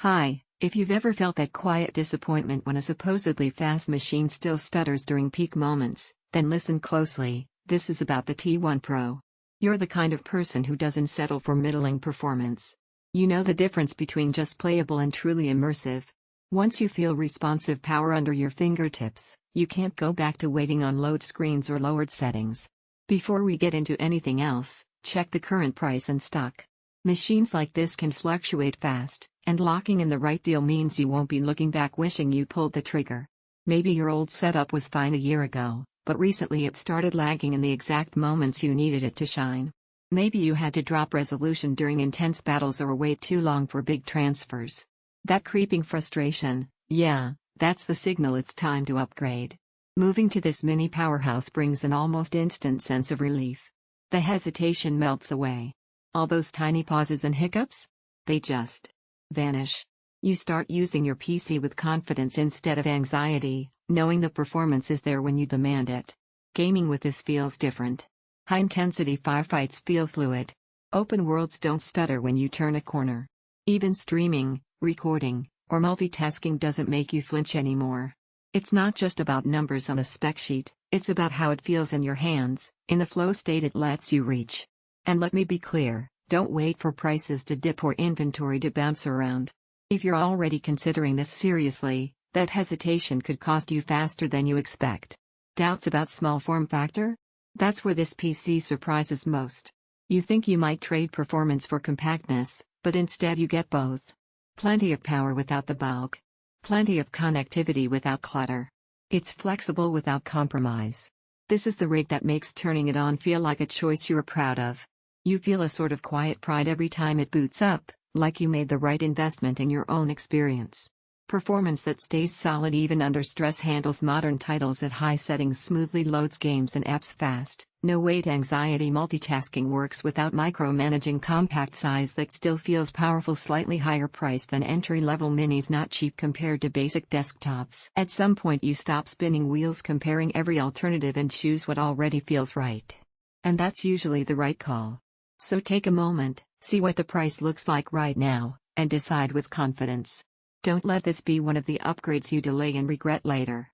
Hi, if you've ever felt that quiet disappointment when a supposedly fast machine still stutters during peak moments, then listen closely. This is about the T1-Pro. You're the kind of person who doesn't settle for middling performance. You know the difference between just playable and truly immersive. Once you feel responsive power under your fingertips, you can't go back to waiting on load screens or lowered settings. Before we get into anything else, check the current price and stock. Machines like this can fluctuate fast, and locking in the right deal means you won't be looking back wishing you pulled the trigger. Maybe your old setup was fine a year ago, but recently it started lagging in the exact moments you needed it to shine. Maybe you had to drop resolution during intense battles or wait too long for big transfers. That creeping frustration, yeah, that's the signal it's time to upgrade. Moving to this mini powerhouse brings an almost instant sense of relief. The hesitation melts away. All those tiny pauses and hiccups? They just vanish. You start using your PC with confidence instead of anxiety, knowing the performance is there when you demand it. Gaming with this feels different. High-intensity firefights feel fluid. Open worlds don't stutter when you turn a corner. Even streaming, recording, or multitasking doesn't make you flinch anymore. It's not just about numbers on a spec sheet, it's about how it feels in your hands, in the flow state it lets you reach. And let me be clear, don't wait for prices to dip or inventory to bounce around. If you're already considering this seriously, that hesitation could cost you faster than you expect. Doubts about small form factor? That's where this PC surprises most. You think you might trade performance for compactness, but instead you get both. Plenty of power without the bulk. Plenty of connectivity without clutter. It's flexible without compromise. This is the rig that makes turning it on feel like a choice you're proud of. You feel a sort of quiet pride every time it boots up, like you made the right investment in your own experience. Performance that stays solid even under stress, handles modern titles at high settings smoothly, loads games and apps fast, no wait anxiety, multitasking works without micromanaging, compact size that still feels powerful, slightly higher price than entry-level minis, not cheap compared to basic desktops. At some point you stop spinning wheels comparing every alternative and choose what already feels right. And that's usually the right call. So take a moment, see what the price looks like right now, and decide with confidence. Don't let this be one of the upgrades you delay and regret later.